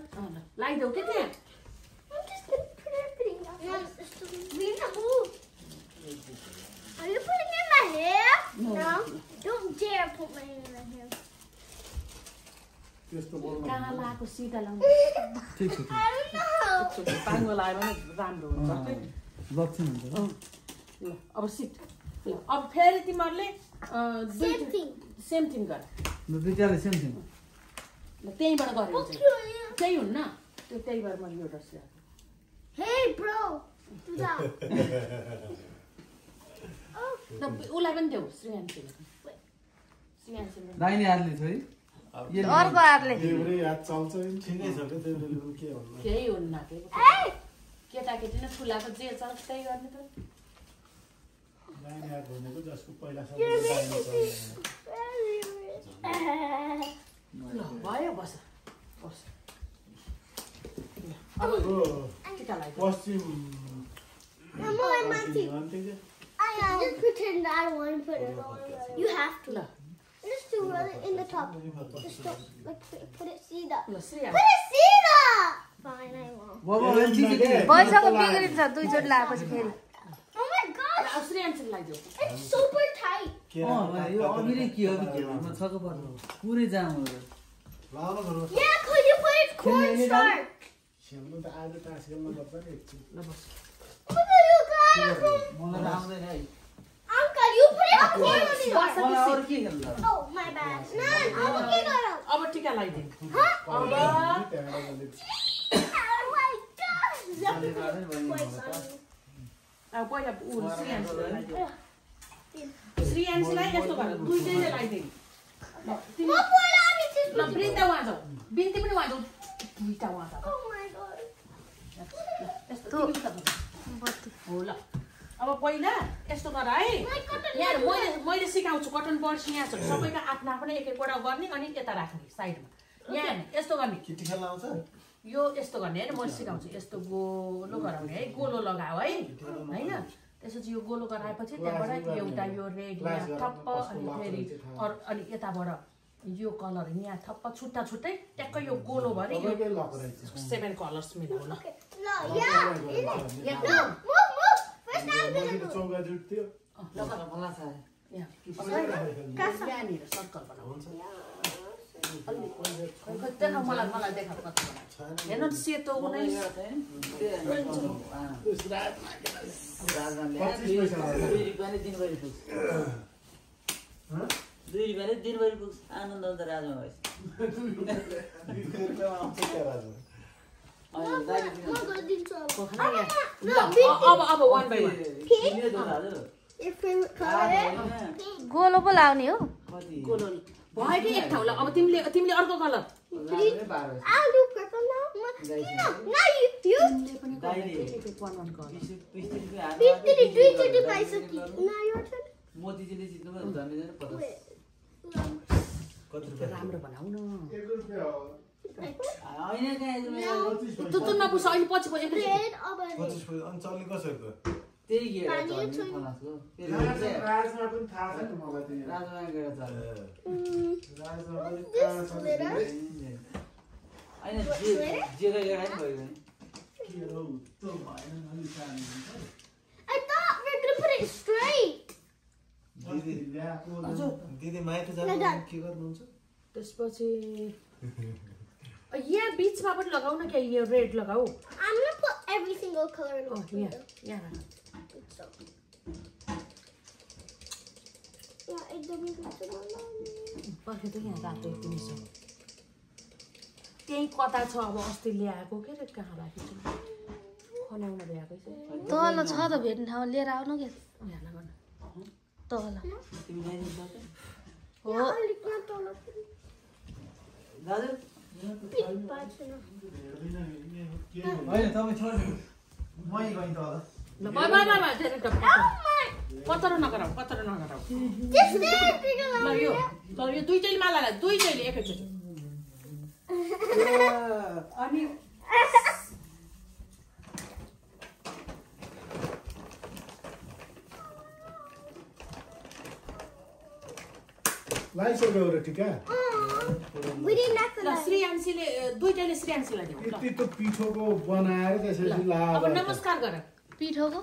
लगाइदेऊ के त्यहाँ I'm just gonna put everything else. Lena, move. Are you putting it in my hair? No. Don't dare put my hair in my hair. कहाँ लगाएको सिधा लाउनु I don't know. पाङ्गो लगायो भने राम्रो हुन्छ लक्षण हुन्छ ल अब सिट ल अब फेरि तिमीहरूले Same thing. सेम थिङ गर ल दुईटाले सेम थिङ ल त्यहीँबाट गऱ्यो Okay. त्यही हुन्न त्यो त्यहीबाट मैले यो ड्रेस ल्याएको Hey, bro. Do that. Oh. ल उसलाई पनि देऊ श्रेयान्सीले दाहिने हातले छ है अर्को हातले देउरे हात चल्छ ठिकै छ के देउरेले पनि के भन्नु केही हुन्न Hey. केटाकेटी नै फुलाएको जे छ त्यही गर्ने त दाहिने हात भनेको जसको पहिला You're सबैले making दाहिने me ल भयो बस बस अब टिका लगाइदेऊ पश्चिम Mama, I'm Matthew. भन्थे के Just pretend I don't want to put it on. You have to. ल Just to run it in the top. Just don't, like, put it see that. ल Shreya Put it see that! Fine, I won't. बाबा ठिकै के पैसाको बिग्रिन्छ दुईचोटि लगाएपछि फेरि Oh my gosh! अब श्रेयान्सीले लगाइदेऊ It's super tight. यो अघि नै के हो म छक्क पर्नु पुरै जाम हो लाउनु गर्नु Yeah, because you put it cornstarch. खेल्नु त आज तास खेल्नु पर्छ नि एकछिन ल बस Look at you guys. मलाई आउँदैन है Uncle, you put it corn on it. मलाई अरु के खेल्नु Oh, my bad. No, Uncle, get it out. अब टिका लगाइदिउँ Huh? अब Oh my gosh. मैले गर्दैन भने अब पहिला ऊ श्रेयान्सीलाई लगाइदेऊ श्रेयान्सीलाई यस्तो गर दुईटैले लगाइदिउँ ल तिमी What put on it? ल वृन्दा उहाँ जाऊ बिन्ती पनि उहाँ जाऊ दुईटा उहाँ जाऊ Oh my god. यस्तो तिमी उता जाऊ। हो ल अब पहिला यस्तो गर है यहाँ मैले सिकाउँछु कटन बर्ड्स यहाँ छ सबैका आफ्नो आफ्नो एक एकवटा गर्ने अनि यता राख्ने साइडमा यहाँ यस्तो गर्ने किटी खेल्न आउँछ यो यस्तो गर्ने होइन मैले सिकाउँछु यस्तो गोलो गराउने है गोलो लगाऊ है होइन त्यसपछि यो गोलो गराएपछि त्यहाँबाट एउटा यो रेड यहाँ थप्प अनि फेरि अनि यताबाट यो कलर यहाँ थप्प छुट्टा छुट्टै ट्याक्कै यो गोलो भरि यो 7 कलर्स मिलाउ ल Okay. No, yeah. यहाँ No, move, move. First I'm gonna मन्दिरको चौका जुट्थ्यो मलाई थाहा यहाँनिर सर्कल बनाऊ देखा मलाई देखा कति हेर्नु सेतो 19 रुपियाँले दिनभरि पुग्छ 2 रुपियाँले दिनभरि पुग्छ आनन्द अन्त राजमा भएछ I'm gonna do some. अब 1 by 1 Your favorite color? गोलो पो लाउने हो गोलो भयो कि एक ठाउँलाई अब तिमीले अर्को colour I'll do purple now. No, you. तिमीले पनि Three bicycle. Now your turn. मोतीजीले जित्नु भयो धन्यवाद 50 राम्रो बनाऊ न होइन कहाँ त्यो नपुस अहिले पछि Red or red? 25 अनि चल्ने कसरी त त्यही गेडा चल्ने फलासको राजमा पनि थाहा छ नि मलाई त्यो राजमा गेडा चल्ने राजमा पनि This glitter? होइन जेगा गेडा नि भयो भने के हो त भएन अलि सानो हुन्छ I thought we were gonna put it straight. दिदी ल्याएको दिदी माइत जानु के गर्नुहुन्छ त्यसपछि यहाँ बीचमा पनि लगाउ न के यो रेड लगाऊ I'm gonna put every single color in the यहाँ यहाँ Yeah, एकदम पर्खे त यहाँ रातो तिमीस त्यही कता छ अब अस्ति ल्याएको के रे कहाँ राखेको खनाउन ल्याएको तल छ त भेट्ने ठाउँ लिएर आउनु के यहाँ गर्न तल तिमी ल्याइदिन्छ हो दाजु होइन तपाईँ छोड्नु मै गइन् त होला ल बाबा धेरै कतरो नगराऊ ल यो तर यो दुईटैले माला ला दुईटैले एकैचोटि अनि लाइसक्यो रे टिका We didn't have to ल श्रीयान्सीले दुईटाले श्रीयान्सीलाई दिउँ ल यति त पिठोको बनाएर त्यसपछि ला अब नमस्कार गर पिठोको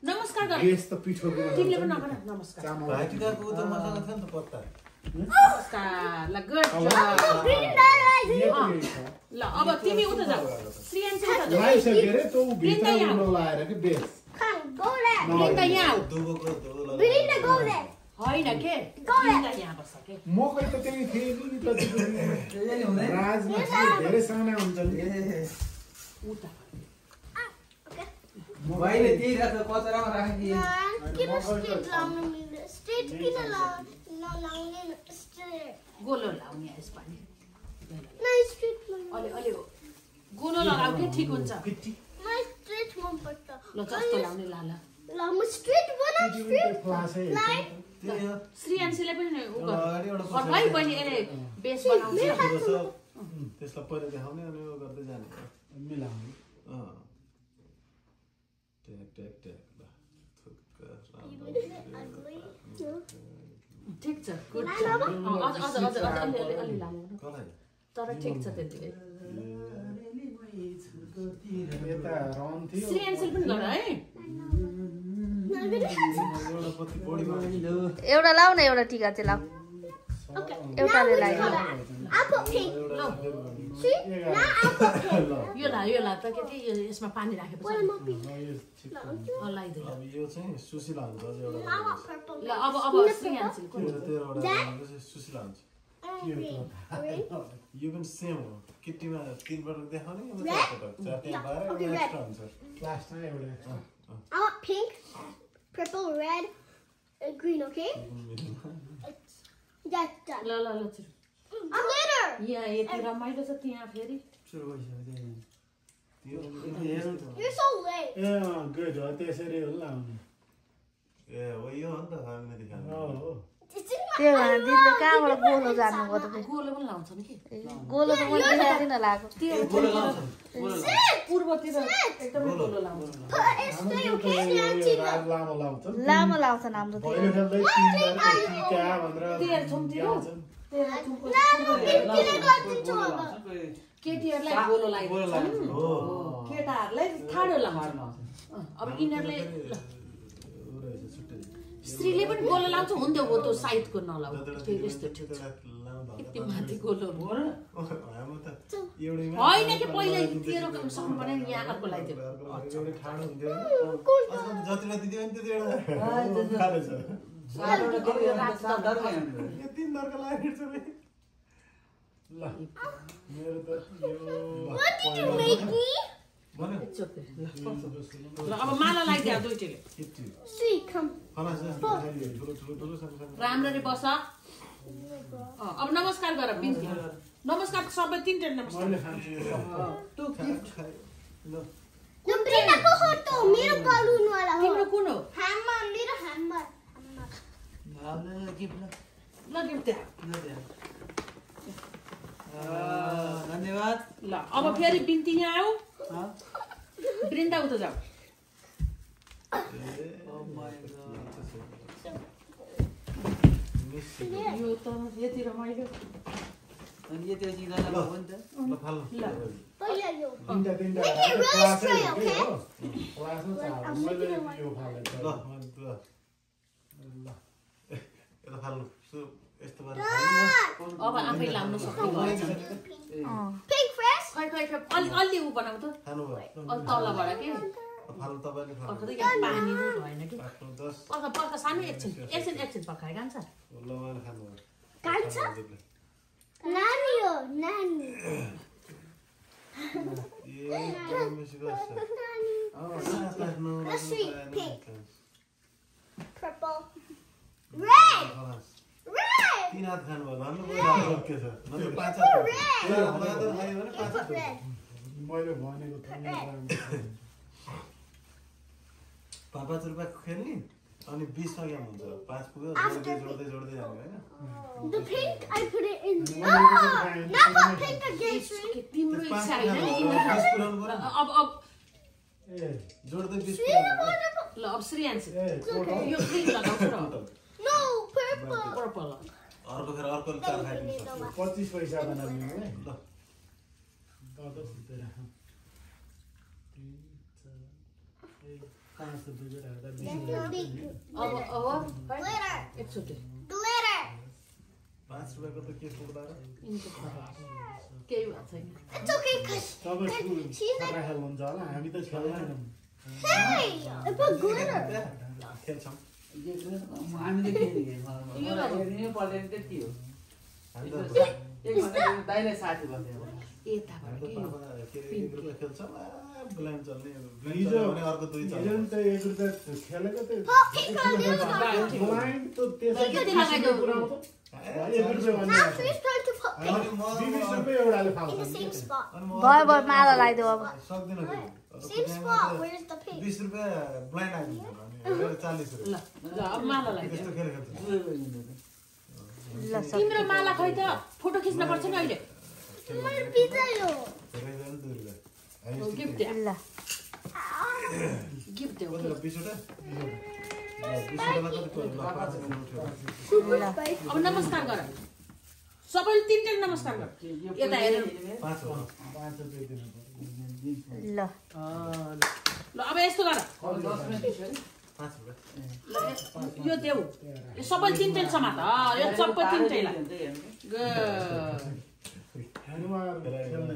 नमस्कार गर बेस त पिठोको तिमीले पनि नगर नमस्कार भाइटिकाको त मसँग थियो नि त पत्ता नमस्कार ल गुड ल अब तिमी उता जाऊ श्रीयान्सी उता जाऊ लाइसक्यो रे तँ भित्र उन लाएर कि base Come, go there. Vrinda यहाँ आऊ दुबोको We need to go there. होइन के वृन्दा यहाँ बस्छ के म खै त त्यही थिएँ नि त राजमा धेरै साना हुन्छन् उता भाइले त्यही राख्दा कचरामा राखिदिए Keep a straight line. Straight, keep a line. No, line straight. गोलो लाउने यसपालि No, straight line. अलि अलि गोलो लगाऊ के ठिक हुन्छ No, straight one pata. ल जस्तो लाउने लाला Lama straight one up straight. क्लासै Line. त्यही हो श्रीयान्सीले पनि उ अगाडि एउटा गर भाइ बहिनी यसले बेस बनाउँछ त्यसलाई पहिला देखाउने अनि उ गर्दै जाने मिलाउने ट्याक ट्याक ट्याक ल थुक्का Even if it's ugly. No. ठिक छ गुड छ अझ अझ अझ अझ अलि अलि अलि लानु कसलाई तर ठिक छ त्यतिले यता रन थियो श्रीयान्सीले पनि गर है एउटा पत्ती बढीमा एउटा लाउ न एउटा टिका चाहिँ लाउ Okay. एउटाले Now लायो I'll put pink. See? Now I'll put pink. यो ला त के यो यसमा पानी राखेपछि What am I pink? लाइदियो अब यो चाहिँ सुशीला हुन्छ अझ एउटा I want purple. ल अब श्रीयान्सीले कुन यो 13 वटा भनेपछि सुशीला हुन्छ I want green. Green? यो पनि सेम हो किट्टीमा 3 पटक देखाउने अनि Red? 4 पटक चारटी पाएर Okay, red. एक्स्ट्रा हुन्छ क्लासमा एउटा I want pink, purple, red, and green, okay? That's done. ल ल ल छिटो I'm later! यहाँ यति रमाइलो छ त्यहाँ फेरि सुरु भइसक्यो You're so late. A good हो त्यसरी हो लाउने ए हो यो हो नि त हामीले देखाउने हो It's in my त्यो भने दिदीले कहाँबाट गोलो जानुभयो तपाईँ गोलो पनि लाउँछ नि कि गोलो त मैले देखाइदिन लगाएको पूर्वतिर एकदमै गोलो लाउँछ put it straight, okay? Now राज लामो लाउँछ लामो लाउँछन् हाम्रो त्यो पहिलो खेल्दै 3 बार टिका भनेर तेह्र थुमतिर केटीहरूलाई गोलो लगाइदिन्छ हो केटाहरूलाई ठाडो लाउँछ अब यिनीहरूले स्त्रीले पनि गोलो लाउँछ हुन्थ्यो हो त्यो साइडको नलाउ त्यो यस्तो ठिक छ यति माथि गोलो हाम्रो त एउटैमा होइन कि पहिला तेरो सम्म पनि यहाँ अर्को लगाइदियो एउटै ठाडो हुन्थ्यो हैन जतिलाई दिदियो नि त्यति एउटा खाले छ यो 3 दर्का लागेछ रे ल मेरो त यो What did you make me? भन्नु ल अब माला लगाइदियो दुईटैले किट्टी See, come. खलास ठुलो ठुलो ठुलो सँग राम्ररी बस अब नमस्कार गर बिन्ती नमस्कार सबै तीनटा नमस्कार मैले खान्छु यो सब ल No, bring up a photo. Mero balloon wala ho. तिम्रो कुन हो Hammer, mero hammer. ल गिफ्ट दे धन्यवाद ल अब फेरि बिन्ती यहाँ आऊ वृन्दा उता जाऊ यो त यति रमाइलो अनि यति जिल्ला भयो नि त ल फाल Oh, yeah, yo. तीनटा तीनटा Make it really क्लासै straight, हो कि okay? हो क्लासमा छ मैले यो फाले ल ल यता फाल यस्तो गरेर अब आफै लाउन सक्ने भएछ Pink first. खै खै खै अलि अलि उ बनाऊ त खानु भयो अलि तलबाट के फाल तपाईले खानु अर्को त यहाँ पानी नै भएन कि 10 पर्ख सानो एकछिन पकाए कान्छ ल मैले खानु भयो Kancha? Nani, yo. Nani. ए मिस गर्छ Nani. Let's see. Pink. Purple. Red. Red. 3 हात खानु भयो भन्नु भयो ओके छ नत्र 5 हात Red. मादर खायो भने 5 Put हात red. मैले भनेको थिएँ 5 रुपैयाँ खेल्ने अनि 20 मा गेम हुन्छ 5 पुग्यो जोड्दै जोड्दै जाने हैन The pink, I put it in. Oh, now put pink again, Sri. तिम्रो इच्छा होइन नि 20 पुराउनु पर्यो अब ए जोड्दै 20 Sri, I want to put. ल अब श्रीयान्सी ए यो ग्रिन लगाउँछु र No, purple. पर्पल अर्को फेरि अर्कोले 4 खाइदिनु सक्छ 25 पैसा बनाउने है ल दादा सिधै राख 3 4 5 रुपैयाँ राख्दा 20 अब Glitter. it's okay. Glitter. 5 रुपैयाँको त के पुग्दा र केही भएको छैन It's okay because तपाईँ she's खतरा खेल्नुहुन्छ होला हामी त खेल्दैनौँ hey, I put glitter. खेल्छौँ हामीले हेर्ने पल्टेन त्यति हो हामी त एक घन्टा दाइले 60 बस्यो यताबाट हामी त पापा के अरे 1 रुपैयाँ खेल्छौँ ब्लाइन्ड चल्ने हिजो भने अर्को 2 हिजो चल्छ नि त 1 रुपैयाँ खेलेको त Pop pink on this one. Blind त त्यसै कति लगाइदियो? पुऱ्याउँछ 1 रुपैयाँ भन्ने Now she's trying to put pink 20 रुपैयाँ एउटाले in the फाल्छ same spot. भयो भयो माला लगाइदेऊ अब सक्दिन Same spot. Where's the pink? 20 रुपैयाँ ब्लाइन्ड आइदिन्छ भने 40 ल रुपैयाँ ल अब माला लगाइदियो त्यस्तो खेल खेल्छ ल सक्यो तिम्रो माला खै त फोटो खिच्न पर्छ नि अहिले My pizza yo. धेरै धेरै 2 रुपैयाँ गिफ्ट दे ल गिफ्ट दे कति 20 वटा 20 वटा कति पर्यो ल 5 मिनेट उठ्यो Super spicy. अब नमस्कार गर सबैले तिनटै नमस्कार गर यता हेर 5 हो 5 रुपैयाँ दिनुपर्छ ल ल अब यस्तो गर 5 रुपैयाँ ल यो देऊ यो सबै तिनटै समात यो सबै तिनटैलाई गुड अनुहार खेल्ने